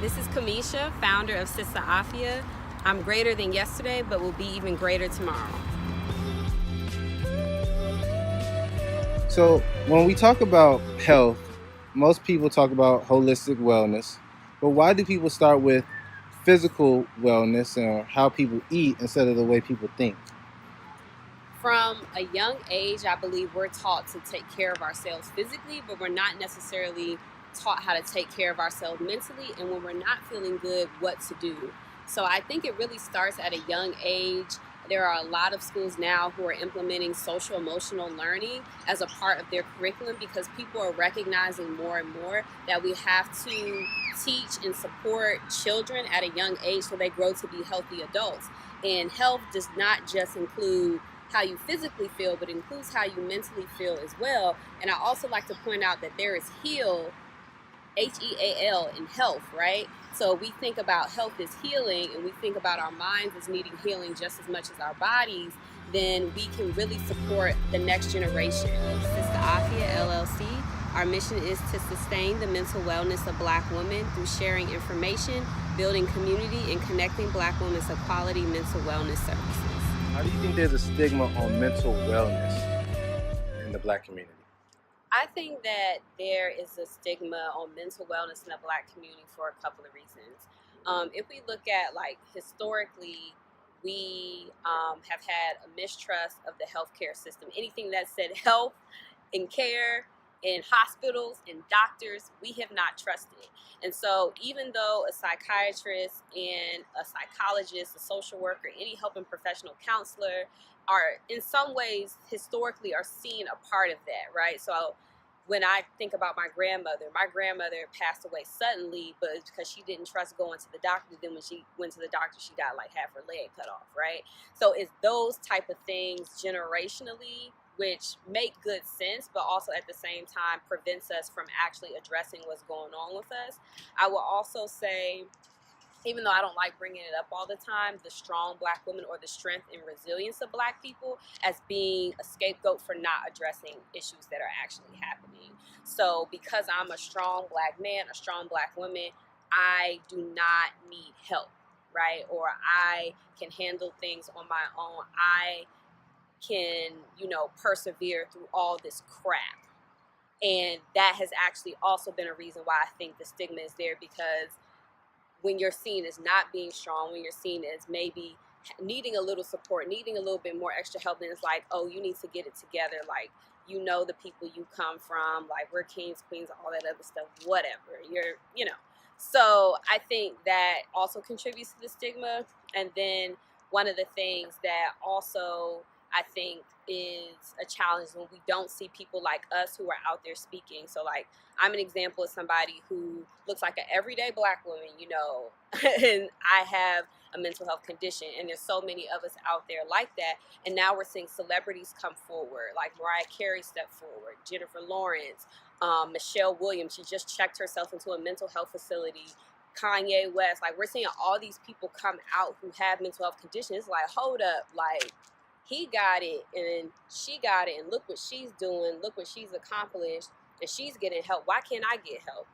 This is Cameisha, founder of Sistaafya. I'm greater than yesterday, but will be even greater tomorrow. So when we talk about health, most people talk about holistic wellness, but why do people start with physical wellness or how people eat instead of the way people think? From a young age, I believe we're taught to take care of ourselves physically, but we're not necessarily taught how to take care of ourselves mentally, and when we're not feeling good, what to do. So I think it really starts at a young age. There are a lot of schools now who are implementing social emotional learning as a part of their curriculum because people are recognizing more and more that we have to teach and support children at a young age so they grow to be healthy adults. And health does not just include how you physically feel, but includes how you mentally feel as well. And I also like to point out that there is heal, H-E-A-L, in health, right? So we think about health as healing, and we think about our minds as needing healing just as much as our bodies, then we can really support the next generation. Sistaafya, LLC, our mission is to sustain the mental wellness of Black women through sharing information, building community, and connecting Black women to quality mental wellness services. How do you think there's a stigma on mental wellness in the Black community? I think that there is a stigma on mental wellness in the Black community for a couple of reasons. If we look at, like, historically, we have had a mistrust of the healthcare system. Anything that said health and care in hospitals and doctors, we have not trusted. And so even though a psychiatrist and a psychologist, a social worker, any helping professional counselor are in some ways historically are seen a part of that, right? So when I think about my grandmother passed away suddenly, but it's because she didn't trust going to the doctor. Then when she went to the doctor, she got like half her leg cut off, right? So it's those type of things generationally which make good sense, but also at the same time prevents us from actually addressing what's going on with us. I will also say, even though I don't like bringing it up all the time, the strong Black women or the strength and resilience of Black people as being a scapegoat for not addressing issues that are actually happening. So because I'm a strong Black man, a strong Black woman, I do not need help, right? Or I can handle things on my own. I can, persevere through all this crap. And that has actually also been a reason why I think the stigma is there, because when you're seen as not being strong, when you're seen as maybe needing a little support, needing a little bit more extra help, then it's like, oh, you need to get it together. Like, the people you come from, like, we're kings, queens, all that other stuff, whatever. So I think that also contributes to the stigma. And then one of the things that also I think is a challenge when we don't see people like us who are out there speaking. So, like, I'm an example of somebody who looks like an everyday Black woman, and I have a mental health condition, and there's so many of us out there like that. And now we're seeing celebrities come forward, like Mariah Carey stepped forward, Jennifer Lawrence, Michelle Williams, she just checked herself into a mental health facility, Kanye West. Like, we're seeing all these people come out who have mental health conditions. It's like, hold up, like, he got it and she got it, and look what she's doing, look what she's accomplished, and she's getting help. Why can't I get help?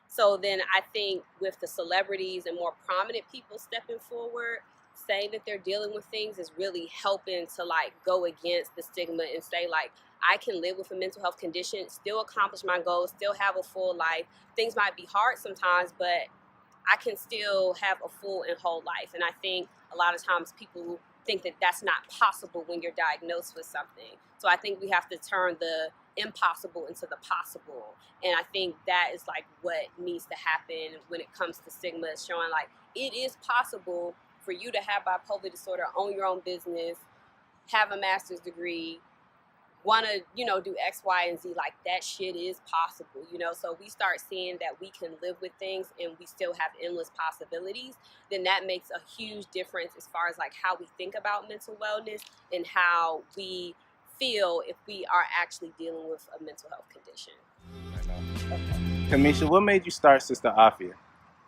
So then I think with the celebrities and more prominent people stepping forward, saying that they're dealing with things is really helping to, like, go against the stigma and say, like, I can live with a mental health condition, still accomplish my goals, still have a full life. Things might be hard sometimes, but I can still have a full and whole life. And I think a lot of times people think that that's not possible when you're diagnosed with something. So I think we have to turn the impossible into the possible. And I think that is, like, what needs to happen when it comes to stigma, is showing, like, it is possible for you to have bipolar disorder, own your own business, have a master's degree, want to, do X, Y, and Z. Like, that shit is possible, So we start seeing that we can live with things and we still have endless possibilities, then that makes a huge difference as far as, like, how we think about mental wellness and how we feel if we are actually dealing with a mental health condition. Okay. Cameisha, what made you start Sistaafya?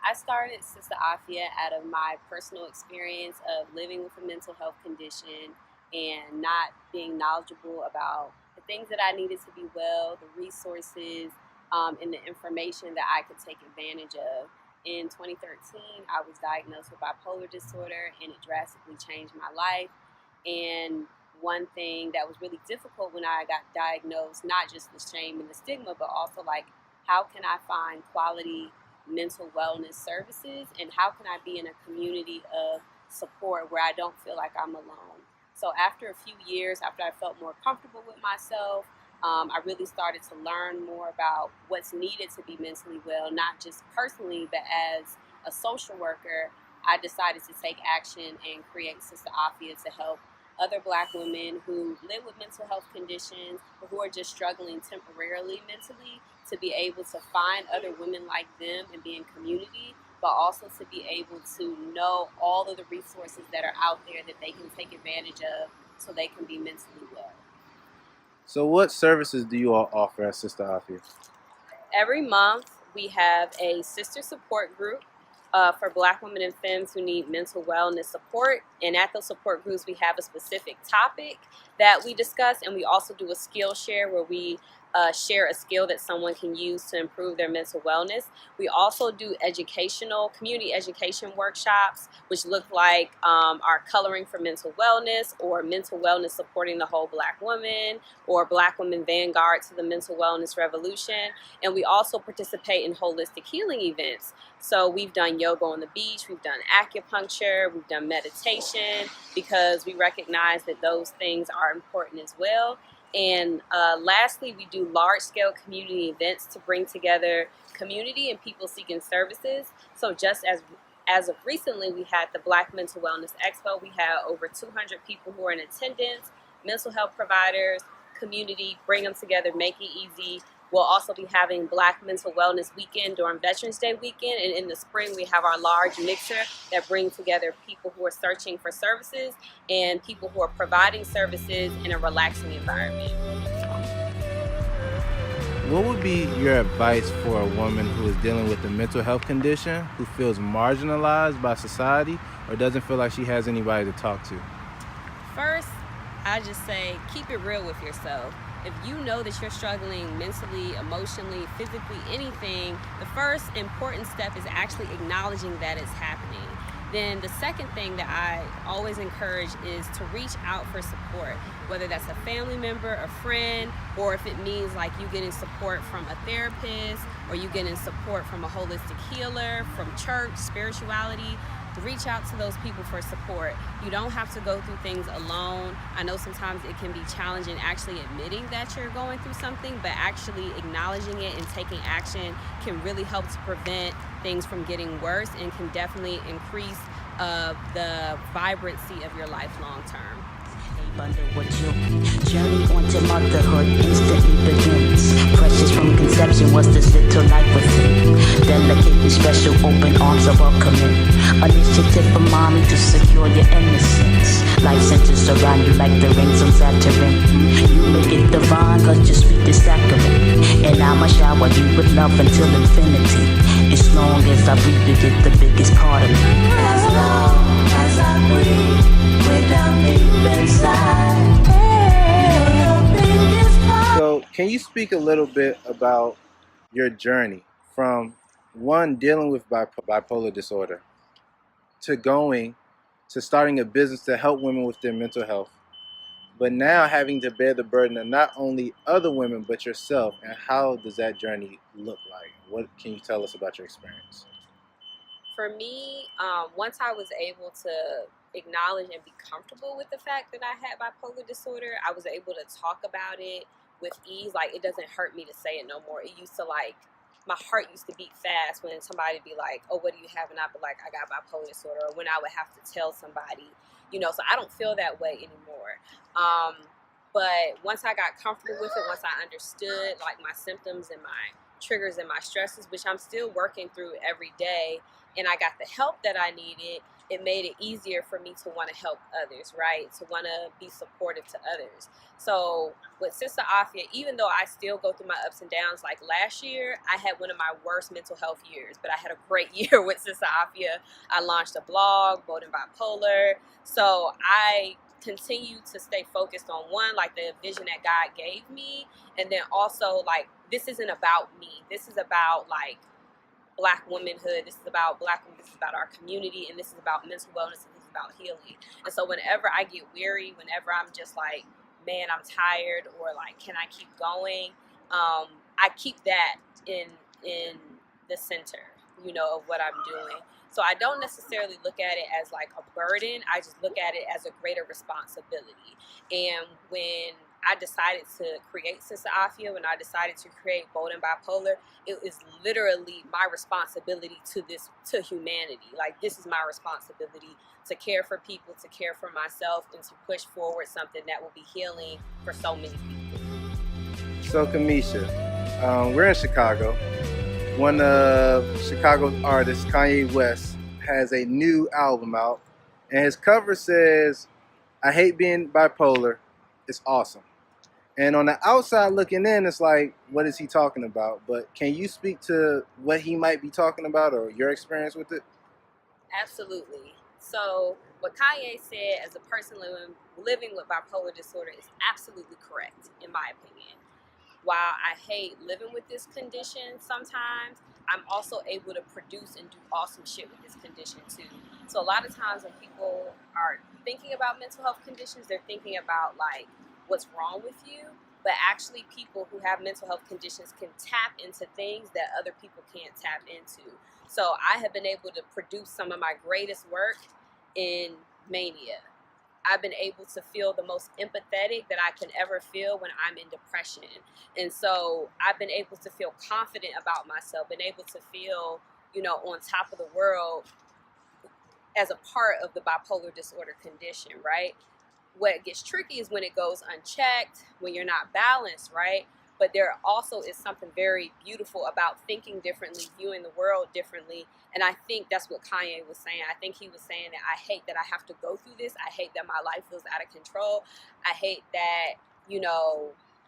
I started Sistaafya out of my personal experience of living with a mental health condition and not being knowledgeable about the things that I needed to be well, the resources, and the information that I could take advantage of. in 2013, I was diagnosed with bipolar disorder, and it drastically changed my life. And one thing that was really difficult when I got diagnosed, not just the shame and the stigma, but also like, how can I find quality mental wellness services, and how can I be in a community of support where I don't feel like I'm alone? So after a few years, after I felt more comfortable with myself, I really started to learn more about what's needed to be mentally well, not just personally, but as a social worker. I decided to take action and create Sistaafya to help other Black women who live with mental health conditions or who are just struggling temporarily mentally, to be able to find other women like them and be in community, but also to be able to know all of the resources that are out there that they can take advantage of so they can be mentally well. So what services do you all offer at Sistaafya? Every month, we have a sister support group for Black women and femmes who need mental wellness support. And at those support groups, we have a specific topic that we discuss, and we also do a skill share where we share a skill that someone can use to improve their mental wellness. We also do community education workshops, which look like our Coloring for Mental Wellness, or Mental Wellness Supporting the Whole Black Woman, or Black Women Vanguard to the Mental Wellness Revolution. And we also participate in holistic healing events. So we've done yoga on the beach, we've done acupuncture, we've done meditation, because we recognize that those things are important as well. And lastly, we do large-scale community events to bring together community and people seeking services. So just as of recently, we had the Black Mental Wellness Expo. We had over 200 people who are in attendance, mental health providers, community, bring them together, make it easy. We'll also be having Black Mental Wellness Weekend during Veterans Day weekend, and in the spring we have our large mixer that brings together people who are searching for services and people who are providing services in a relaxing environment. What would be your advice for a woman who is dealing with a mental health condition, who feels marginalized by society, or doesn't feel like she has anybody to talk to? First, I just say keep it real with yourself. If you know that you're struggling mentally, emotionally, physically, anything, the first important step is actually acknowledging that it's happening. Then the second thing that I always encourage is to reach out for support, whether that's a family member, a friend, or if it means like you getting support from a therapist, or you getting support from a holistic healer, from church, spirituality. Reach out to those people for support. You don't have to go through things alone. I know sometimes it can be challenging actually admitting that you're going through something, but actually acknowledging it and taking action can really help to prevent things from getting worse, and can definitely increase the vibrancy of your life long term. Bundle with you. Journey onto motherhood instantly begins. Precious from conception was this little life within. Delicate and special, open arms are welcoming. Initiative for mommy to secure your innocence. Life centers around you like the rings on Saturn. You make it divine, cause you're sweet as sacrament. And I'ma shower you with love until infinity. As long as I breathe, you get the biggest part of me. As long as I breathe. So can you speak a little bit about your journey from one, dealing with bipolar disorder, to starting a business to help women with their mental health, but now having to bear the burden of not only other women but yourself? And how does that journey look like? What can you tell us about your experience? For me, once I was able to acknowledge and be comfortable with the fact that I had bipolar disorder, I was able to talk about it with ease. Like, it doesn't hurt me to say it no more. It used to, like, my heart used to beat fast when somebody would be like, oh, what do you have? And I'd be like, I got bipolar disorder. Or when I would have to tell somebody, so I don't feel that way anymore. But once I got comfortable with it, once I understood like my symptoms and my triggers and my stresses, which I'm still working through every day, and I got the help that I needed, it made it easier for me to want to help others, right? To want to be supportive to others. So with Sistaafya, even though I still go through my ups and downs, like last year, I had one of my worst mental health years, but I had a great year with Sistaafya. I launched a blog, Voting Bipolar. So I continue to stay focused on one, like the vision that God gave me, and then also like, this isn't about me. This is about like Black womanhood, this is about Black women, this is about our community, and this is about mental wellness, and this is about healing. And so whenever I get weary, whenever I'm just like, man, I'm tired, or like, can I keep going? I keep that in the center, of what I'm doing. So I don't necessarily look at it as like a burden. I just look at it as a greater responsibility. And when I decided to create Sistaafya, when I decided to create Bold and Bipolar, it was literally my responsibility to humanity. Like, this is my responsibility to care for people, to care for myself, and to push forward something that will be healing for so many people. So Cameisha, we're in Chicago. One of Chicago's artists, Kanye West, has a new album out, and his cover says, "I hate being bipolar, it's awesome." And on the outside looking in, it's like, what is he talking about? But can you speak to what he might be talking about, or your experience with it? Absolutely. So what Kanye said as a person living with bipolar disorder is absolutely correct, in my opinion. While I hate living with this condition sometimes, I'm also able to produce and do awesome shit with this condition too. So a lot of times when people are thinking about mental health conditions, they're thinking about like what's wrong with you, but actually people who have mental health conditions can tap into things that other people can't tap into. So I have been able to produce some of my greatest work in mania. I've been able to feel the most empathetic that I can ever feel when I'm in depression. And so I've been able to feel confident about myself, been able to feel, on top of the world as a part of the bipolar disorder condition, right? What gets tricky is when it goes unchecked, when you're not balanced, right? But there also is something very beautiful about thinking differently, viewing the world differently. And I think that's what Kanye was saying. I think he was saying that I hate that I have to go through this. I hate that my life feels out of control. I hate that,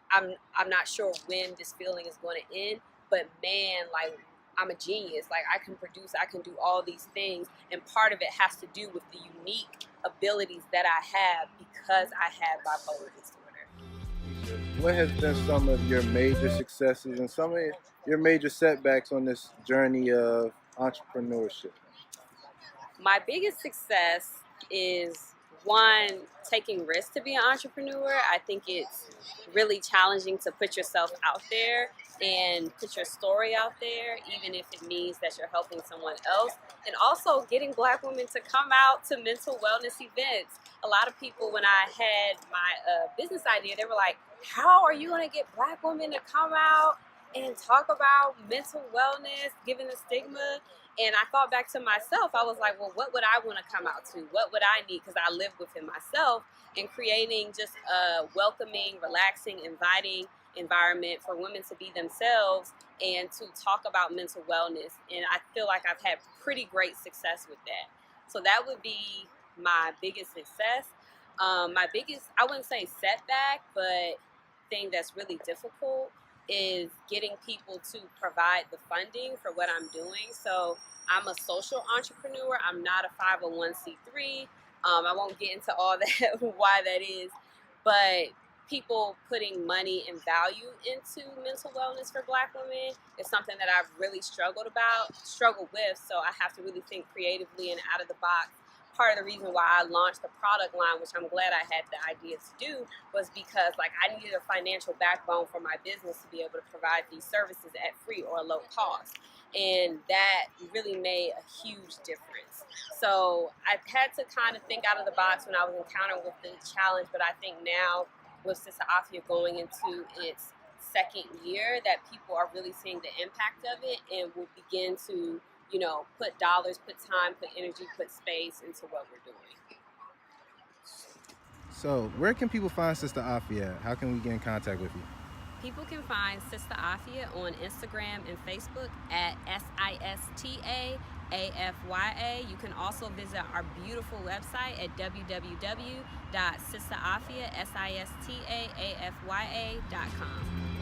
I'm not sure when this feeling is going to end. But man, like, I'm a genius. Like, I can produce, I can do all these things. And part of it has to do with the unique abilities that I have because I have bipolar disorder. What has been some of your major successes and some of your major setbacks on this journey of entrepreneurship? My biggest success is, one, taking risks to be an entrepreneur. I think it's really challenging to put yourself out there and put your story out there, even if it means that you're helping someone else. And also getting Black women to come out to mental wellness events. A lot of people, when I had my business idea, they were like, how are you going to get Black women to come out and talk about mental wellness, given the stigma? And I thought back to myself. I was like, well, what would I want to come out to? What would I need? Because I live within myself, and creating just a welcoming, relaxing, inviting environment for women to be themselves and to talk about mental wellness. And I feel like I've had pretty great success with that. So that would be my biggest success. My biggest, I wouldn't say setback, but thing that's really difficult is getting people to provide the funding for what I'm doing. So I'm a social entrepreneur. I'm not a 501c3. I won't get into all that, why that is, but people putting money and value into mental wellness for Black women is something that I've really struggled with. So I have to really think creatively and out of the box. Part of the reason why I launched the product line, which I'm glad I had the idea to do, was because I needed a financial backbone for my business to be able to provide these services at free or low cost. And that really made a huge difference. So I had to kind of think out of the box when I was encountered with the challenge, but I think now with Sistaafya going into its second year, that people are really seeing the impact of it and will begin to put dollars, put time, put energy, put space into what we're doing. So, where can people find Sistaafya? How can we get in contact with you? People can find Sistaafya on Instagram and Facebook at Sistaafya. You can also visit our beautiful website at www.sistaafya.com.